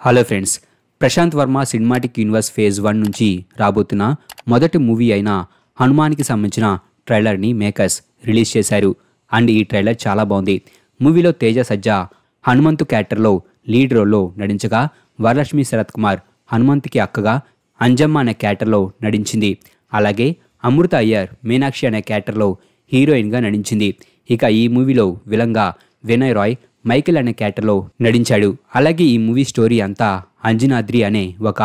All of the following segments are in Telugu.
Hello friends, Prashanth Varma cinematic universe phase 1 నుంచి రాబోతున్న మొదటి మూవీ అయిన హనుమాన్కి సంబంధించిన ట్రైలర్ని మేకర్స్ రిలీజ్ చేశారు. అండ్ ఈ ట్రైలర్ చాలా బాగుంది. మూవీలో తేజ సజ్జా హనుమంతు క్యారెక్టర్లో లీడ్ రోల్లో నటించగా, వరలక్ష్మి శరత్ కుమార్ హనుమంతుకి అక్కగా అంజమ్మ అనే క్యారెక్టర్లో నటించింది. అలాగే అమృత అయ్యర్ మీనాక్షి అనే క్యారెక్టర్లో హీరోయిన్గా నటించింది. ఇక ఈ మూవీలో విలంగా వినయ్ రాయ్ మైకేల్ అనే క్యారెక్టర్లో నటించాడు. అలాగే ఈ మూవీ స్టోరీ అంతా అంజనాద్రి అనే ఒక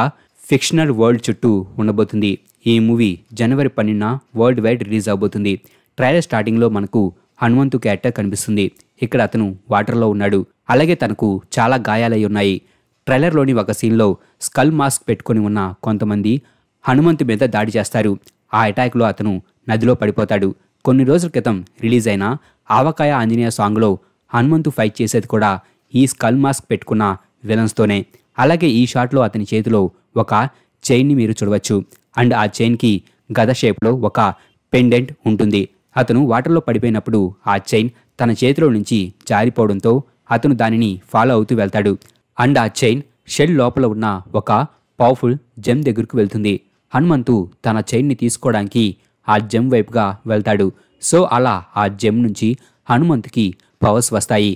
ఫిక్షనల్ వరల్డ్ చుట్టూ ఉండబోతుంది. ఈ మూవీ జనవరి 12న వరల్డ్ వైడ్ రిలీజ్ అవబోతుంది. ట్రైలర్ స్టార్టింగ్లో మనకు హనుమంతు క్యారెక్టర్ కనిపిస్తుంది. ఇక్కడ అతను వాటర్లో ఉన్నాడు. అలాగే తనకు చాలా గాయాలై ఉన్నాయి. ట్రైలర్లోని ఒక సీన్లో స్కల్ మాస్క్ పెట్టుకొని ఉన్న కొంతమంది హనుమంతు మీద దాడి చేస్తారు. ఆ అటాక్లో అతను నదిలో పడిపోతాడు. కొన్ని రోజుల క్రితం రిలీజ్ అయిన ఆవకాయ ఆంజనేయ సాంగ్లో హనుమంతు ఫైట్ చేసేది కూడా ఈ స్కల్ మాస్క్ పెట్టుకున్న విలన్స్తోనే. అలాగే ఈ షాట్లో అతని చేతిలో ఒక చైన్ని మీరు చూడవచ్చు. అండ్ ఆ చైన్కి గద షేప్లో ఒక పెండెంట్ ఉంటుంది. అతను వాటర్లో పడిపోయినప్పుడు ఆ చైన్ తన చేతిలో నుంచి జారిపోవడంతో అతను దానిని ఫాలో అవుతూ వెళ్తాడు. అండ్ ఆ చైన్ షెల్ లోపల ఉన్న ఒక పవర్ఫుల్ జెమ్ దగ్గరకు వెళ్తుంది. హనుమంతు తన చైన్ని తీసుకోవడానికి ఆ జెమ్ వైపుగా వెళ్తాడు. సో అలా ఆ జెమ్ నుంచి హనుమంతుకి పవర్స్ వస్తాయి.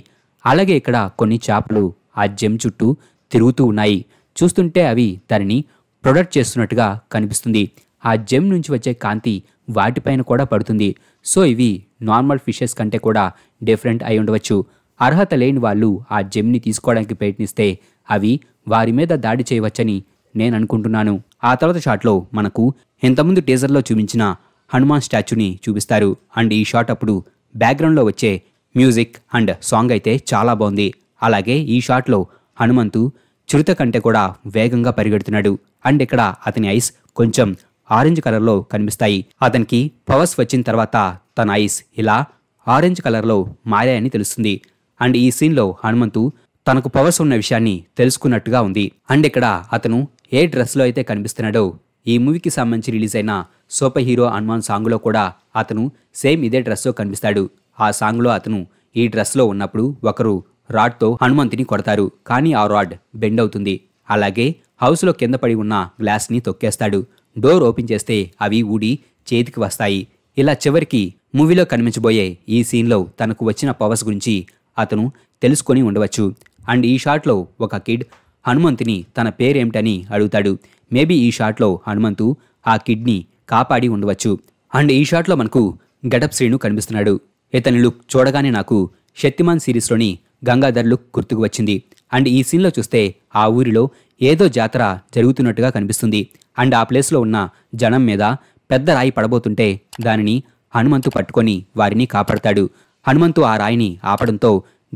అలాగే ఇక్కడ కొన్ని చేపలు ఆ జెమ్ చుట్టూ తిరుగుతూ ఉన్నాయి. చూస్తుంటే అవి దానిని ప్రొటెక్ట్ చేస్తున్నట్టుగా కనిపిస్తుంది. ఆ జెమ్ నుంచి వచ్చే కాంతి వాటిపైన కూడా పడుతుంది. సో ఇవి నార్మల్ ఫిషెస్ కంటే కూడా డిఫరెంట్ అయి ఉండవచ్చు. అర్హత లేని వాళ్ళు ఆ జెమ్ని తీసుకోవడానికి ప్రయత్నిస్తే అవి వారి మీద దాడి చేయవచ్చని నేను అనుకుంటున్నాను. ఆ తర్వాత షాట్లో మనకు ఇంతకుముందు టీజర్లో చూపించిన హనుమాన్ స్టాచ్యూని చూపిస్తారు. అండ్ ఈ షాట్ అప్పుడు బ్యాక్గ్రౌండ్లో వచ్చే మ్యూజిక్ అండ్ సాంగ్ అయితే చాలా బాగుంది. అలాగే ఈ షాట్లో హనుమంతు చిరుత కంటే కూడా వేగంగా పరిగెడుతున్నాడు. అండ్ ఇక్కడ అతని ఐస్ కొంచెం ఆరెంజ్ కలర్లో కనిపిస్తాయి. అతనికి పవర్స్ వచ్చిన తర్వాత తన ఐస్ ఇలా ఆరెంజ్ కలర్లో మారాయని తెలుస్తుంది. అండ్ ఈ సీన్లో హనుమంతు తనకు పవర్స్ ఉన్న విషయాన్ని తెలుసుకున్నట్టుగా ఉంది. అండ్ ఇక్కడ అతను ఏ డ్రెస్లో అయితే కనిపిస్తున్నాడో ఈ మూవీకి సంబంధించి రిలీజ్ అయిన సూపర్ హీరో హనుమాన్ సాంగ్లో కూడా అతను సేమ్ ఇదే డ్రెస్లో కనిపిస్తాడు. ఆ సాంగ్లో అతను ఈ డ్రెస్లో ఉన్నప్పుడు ఒకరు రాడ్తో హనుమంతుని కొడతారు. కానీ ఆ రాడ్ బెండ్ అవుతుంది. అలాగే హౌస్లో కింద పడి ఉన్న గ్లాస్ని తొక్కేస్తాడు. డోర్ ఓపెన్ చేస్తే అవి ఊడి చేతికి వస్తాయి. ఇలా చివరికి మూవీలో కనిపించబోయే ఈ సీన్లో తనకు వచ్చిన పవర్స్ గురించి అతను తెలుసుకొని ఉండవచ్చు. అండ్ ఈ షాట్లో ఒక కిడ్ హనుమంతుని తన పేరేమిటని అడుగుతాడు. మేబీ ఈ షాట్లో హనుమంతు ఆ కిడ్ని కాపాడి ఉండవచ్చు. అండ్ ఈ షాట్లో మనకు గెటప్ శ్రీను కనిపిస్తున్నాడు. ఇతని లుక్ చూడగానే నాకు శక్తిమాన్ సిరీస్లోని గంగాధర్ లుక్ గుర్తుకు వచ్చింది. అండ్ ఈ సీన్లో చూస్తే ఆ ఊరిలో ఏదో జాతర జరుగుతున్నట్టుగా కనిపిస్తుంది. అండ్ ఆ ప్లేస్లో ఉన్న జనం మీద పెద్ద రాయి పడబోతుంటే దానిని హనుమంతు పట్టుకొని వారిని కాపాడతాడు. హనుమంతు ఆ రాయిని ఆపడంతో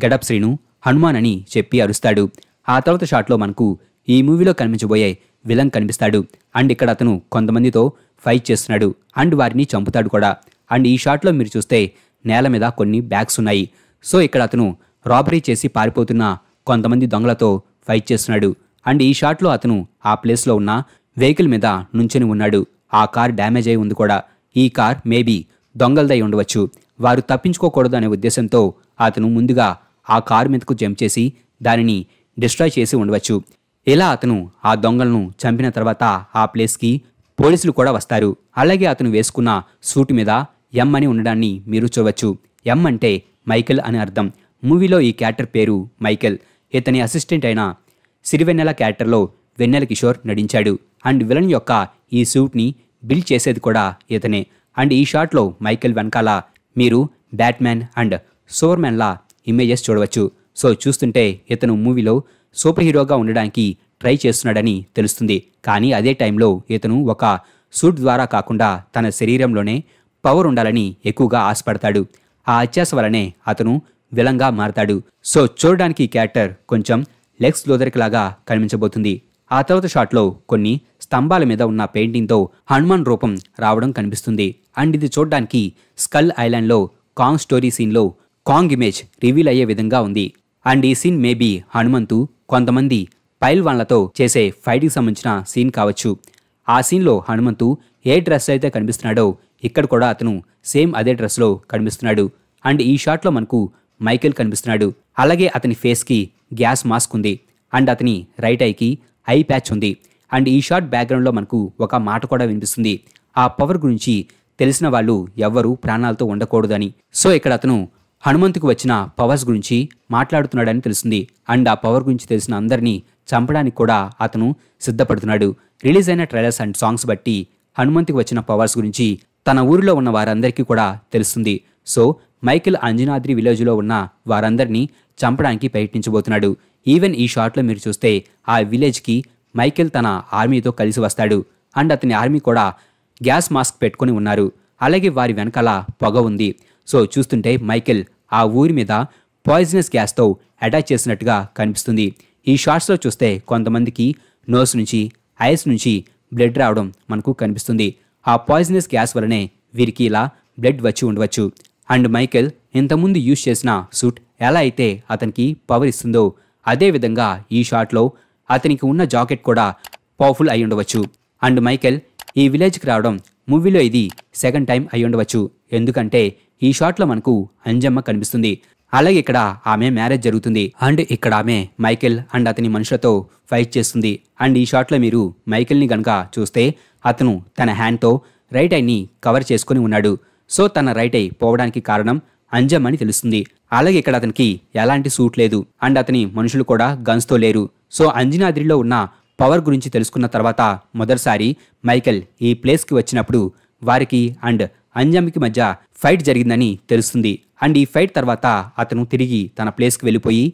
గెటప్ శ్రీను హనుమాన్ అని చెప్పి అరుస్తాడు. ఆ తర్వాత షాట్లో మనకు ఈ మూవీలో కనిపించబోయే విలన్ కనిపిస్తాడు. అండ్ ఇక్కడ అతను కొంతమందితో ఫైట్ చేస్తున్నాడు. అండ్ వారిని చంపుతాడు కూడా. అండ్ ఈ షాట్లో మీరు చూస్తే నేల మీద కొన్ని బ్యాగ్స్ ఉన్నాయి. సో ఇక్కడ అతను రాబరీ చేసి పారిపోతున్న కొంతమంది దొంగలతో ఫైట్ చేస్తున్నాడు. అండ్ ఈ షాట్లో అతను ఆ ప్లేస్లో ఉన్న వెహికల్ మీద నుంచొని ఉన్నాడు. ఆ కార్ డ్యామేజ్ అయి ఉంది కూడా. ఈ కార్ మేబీ దొంగలదై ఉండవచ్చు. వారు తప్పించుకోకూడదు అనే ఉద్దేశంతో అతను ముందుగా ఆ కారు మీదకు జంప్ చేసి దానిని డిస్ట్రాయ్ చేసి ఉండవచ్చు. ఇలా అతను ఆ దొంగలను చంపిన తర్వాత ఆ ప్లేస్కి పోలీసులు కూడా వస్తారు. అలాగే అతను వేసుకున్న సూట్ మీద ఎం అని ఉండడాన్ని మీరు చూడవచ్చు. ఎం అంటే మైకేల్ అని అర్థం. మూవీలో ఈ క్యారెక్టర్ పేరు మైకేల్. ఇతని అసిస్టెంట్ అయిన సిరివెన్నెల క్యారెక్టర్లో వెన్నెల కిషోర్ నటించాడు. అండ్ విలన్ యొక్క ఈ సూట్ని బిల్డ్ చేసేది కూడా ఇతనే. అండ్ ఈ షాట్లో మైకేల్ వెనకాల మీరు బ్యాట్మ్యాన్ అండ్ సూపర్ మ్యాన్లా ఇమేజెస్ చూడవచ్చు. సో చూస్తుంటే ఇతను మూవీలో సూపర్ హీరోగా ఉండడానికి ట్రై చేస్తున్నాడని తెలుస్తుంది. కానీ అదే టైంలో ఇతను ఒక సూట్ ద్వారా కాకుండా తన శరీరంలోనే పవర్ ఉండాలని ఎక్కువగా ఆశపడతాడు. ఆ అత్యాస వలనే అతను విలంగా మారతాడు. సో చూడడానికి ఈ క్యారెక్టర్ కొంచెం లెక్స్ లోదర్కి లాగా కనిపించబోతుంది. ఆ తర్వాత షాట్లో కొన్ని స్తంభాల మీద ఉన్న పెయింటింగ్తో హనుమాన్ రూపం రావడం కనిపిస్తుంది. అండ్ ఇది చూడడానికి స్కల్ ఐలాండ్లో కాంగ్ స్టోరీ సీన్లో కాంగ్ ఇమేజ్ రివీల్ అయ్యే విధంగా ఉంది. అండ్ ఈ సీన్ మేబీ హనుమంతు కొంతమంది పైల్వాన్లతో చేసే ఫైట్కి సంబంధించిన సీన్ కావచ్చు. ఆ సీన్లో హనుమంతు ఏ డ్రెస్ అయితే కనిపిస్తున్నాడో ఇక్కడ కూడా అతను సేమ్ అదే డ్రెస్లో కనిపిస్తున్నాడు. అండ్ ఈ షాట్లో మనకు మైకేల్ కనిపిస్తున్నాడు. అలాగే అతని ఫేస్కి గ్యాస్ మాస్క్ ఉంది. అండ్ అతని రైట్ ఐకి ఐ ప్యాచ్ ఉంది. అండ్ ఈ షాట్ బ్యాక్గ్రౌండ్లో మనకు ఒక మాట కూడా వినిపిస్తుంది. ఆ పవర్ గురించి తెలిసిన వాళ్ళు ఎవ్వరూ ప్రాణాలతో ఉండకూడదని. సో ఇక్కడ అతను హనుమంతుకు వచ్చిన పవర్స్ గురించి మాట్లాడుతున్నాడని తెలుస్తుంది. అండ్ ఆ పవర్ గురించి తెలిసిన అందరినీ చంపడానికి కూడా అతను సిద్ధపడుతున్నాడు. రిలీజ్ అయిన ట్రైలర్స్ అండ్ సాంగ్స్ బట్టి హనుమంతుకు వచ్చిన పవర్స్ గురించి తన ఊరిలో ఉన్న వారందరికీ కూడా తెలుస్తుంది. సో మైకేల్ అంజనాద్రి విలేజ్లో ఉన్న వారందరినీ చంపడానికి ప్రయత్నించబోతున్నాడు. ఈవెన్ ఈ షాట్లో మీరు చూస్తే ఆ విలేజ్కి మైకేల్ తన ఆర్మీతో కలిసి వస్తాడు. అండ్ అతని ఆర్మీ కూడా గ్యాస్ మాస్క్ పెట్టుకొని ఉన్నారు. అలాగే వారి వెనకాల పొగ ఉంది. సో చూస్తుంటే మైకేల్ ఆ ఊరి మీద పాయిజనస్ గ్యాస్తో అటాక్ చేసినట్టుగా కనిపిస్తుంది. ఈ షాట్స్లో చూస్తే కొంతమందికి నోస్ నుంచి ఐస్ నుంచి బ్లడ్ రావడం మనకు కనిపిస్తుంది. ఆ పాయిజనస్ గ్యాస్ వలనే వీరికి ఇలా బ్లడ్ వచ్చి ఉండవచ్చు. అండ్ మైకేల్ ఇంతకుముందు యూజ్ చేసిన సూట్ ఎలా అయితే అతనికి పవర్ ఇస్తుందో అదే విధంగా ఈ షాట్లో అతనికి ఉన్న జాకెట్ కూడా పవర్ఫుల్ అయి ఉండవచ్చు. అండ్ మైకేల్ ఈ విలేజ్కి రావడం మూవీలో ఇది సెకండ్ టైం అయి ఉండవచ్చు. ఎందుకంటే ఈ షాట్లో మనకు అంజమ్మ కనిపిస్తుంది. అలాగే ఇక్కడ ఆమె మ్యారేజ్ జరుగుతుంది. అండ్ ఇక్కడ ఆమె మైకేల్ అండ్ అతని మనుషులతో ఫైట్ చేస్తుంది. అండ్ ఈ షాట్లో మీరు మైకేల్ని గనక చూస్తే అతను తన హ్యాండ్తో రైట్ ఐని కవర్ చేసుకుని ఉన్నాడు. సో తన రైట్ ఐ పోవడానికి కారణం అంజమ్మ అని తెలుస్తుంది. అలాగే ఇక్కడ అతనికి ఎలాంటి సూట్ లేదు. అండ్ అతని మనుషులు కూడా గన్స్తో లేరు. సో అంజనాద్రిలో ఉన్న పవర్ గురించి తెలుసుకున్న తర్వాత మొదటిసారి మైకేల్ ఈ ప్లేస్కి వచ్చినప్పుడు వారికి అండ్ అంజమ్మకి మధ్య ఫైట్ జరిగిందని తెలుస్తుంది. అండ్ ఈ ఫైట్ తర్వాత అతను తిరిగి తన ప్లేస్కి వెళ్ళిపోయి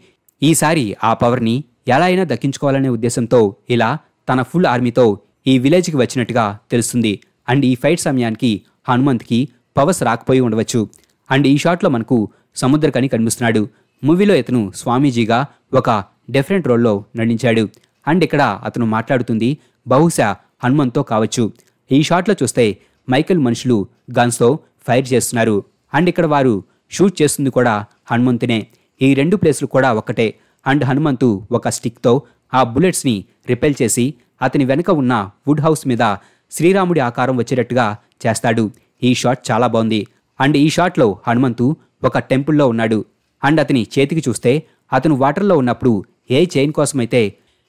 ఈసారి ఆ పవర్ని ఎలా అయినా దక్కించుకోవాలనే ఉద్దేశంతో ఇలా తన ఫుల్ ఆర్మీతో ఈ విలేజ్కి వచ్చినట్టుగా తెలుస్తుంది. అండ్ ఈ ఫైట్ సమయానికి హనుమంత్కి పవర్స్ రాకపోయి ఉండవచ్చు. అండ్ ఈ షాట్లో మనకు సముద్రకని కనిపిస్తున్నాడు. మూవీలో ఇతను స్వామీజీగా ఒక డిఫరెంట్ రోల్లో నటించాడు. అండ్ ఇక్కడ అతను మాట్లాడుతుంది బహుశా హనుమంత్తో కావచ్చు. ఈ షాట్లో చూస్తే మైకేల్ మనుషులు గన్స్తో ఫైర్ చేస్తున్నారు. అండ్ ఇక్కడ వారు షూట్ చేస్తుంది కూడా హనుమంతునే. ఈ రెండు ప్లేసులు కూడా ఒక్కటే. అండ్ హనుమంతు ఒక స్టిక్తో ఆ బుల్లెట్స్ని రిపెల్ చేసి అతని వెనుక ఉన్న వుడ్ హౌస్ మీద శ్రీరాముడి ఆకారం వచ్చేటట్టుగా చేస్తాడు. ఈ షాట్ చాలా బాగుంది. అండ్ ఈ షాట్లో హనుమంతు ఒక టెంపుల్లో ఉన్నాడు. అండ్ అతని చేతికి చూస్తే అతను వాటర్లో ఉన్నప్పుడు ఏ చైన్ కోసమైతే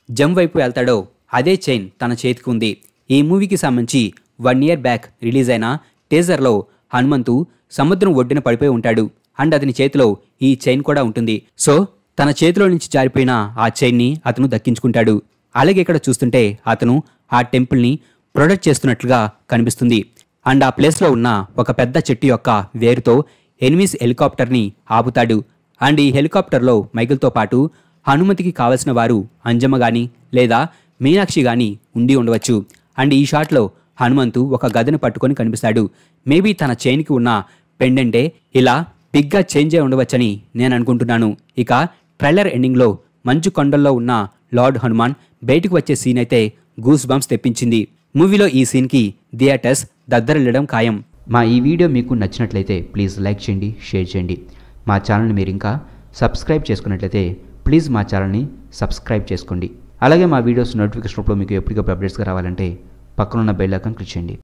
జంప్ వైపు వెళ్తాడో అదే చైన్ తన చేతికి ఉంది. ఈ మూవీకి సంబంధించి 1 year బ్యాక్ రిలీజ్ అయిన టీజర్లో హనుమంతు సముద్రం ఒడ్డున పడిపోయి ఉంటాడు. అండ్ అతని చేతిలో ఈ చైన్ కూడా ఉంటుంది. సో తన చేతిలో నుంచి జారిపోయిన ఆ చైన్ని అతను దక్కించుకుంటాడు. అలాగే ఇక్కడ చూస్తుంటే అతను ఆ టెంపుల్ని ప్రొటెక్ట్ చేస్తున్నట్లుగా కనిపిస్తుంది. అండ్ ఆ ప్లేస్లో ఉన్న ఒక పెద్ద చెట్టు యొక్క వేరుతో ఎనిమీస్ హెలికాప్టర్ని ఆపుతాడు. అండ్ ఈ హెలికాప్టర్లో మైకేల్తో పాటు హనుమతికి కావలసిన వారు అంజమ్మ గాని లేదా మీనాక్షి గాని ఉండి ఉండవచ్చు. అండ్ ఈ షాట్లో హనుమంతు ఒక గదను పట్టుకొని కనిపిస్తాడు. మేబీ తన చైన్కి ఉన్న పెండెంటే ఇలా బిగ్గా చేంజ్ అయి ఉండవచ్చని నేను అనుకుంటున్నాను. ఇక ట్రైలర్ ఎండింగ్లో మంచు కొండల్లో ఉన్న లార్డ్ హనుమాన్ బయటకు వచ్చే సీన్ అయితే గూస్ బంప్స్ తెప్పించింది. మూవీలో ఈ సీన్కి థియేటర్స్ దద్దరిల్లడం ఖాయం. మా ఈ వీడియో మీకు నచ్చినట్లయితే ప్లీజ్ లైక్ చేయండి, షేర్ చేయండి. మా ఛానల్ని మీరు ఇంకా సబ్స్క్రైబ్ చేసుకున్నట్లయితే ప్లీజ్ మా ఛానల్ని సబ్స్క్రైబ్ చేసుకోండి. అలాగే మా వీడియోస్ నోటిఫికేషన్ రూపంలో మీకు ఎప్పటికప్పుడు అప్డేట్స్గా రావాలంటే పక్కనున్న బెల్ ఐకాన్ క్లిక్ చేయండి.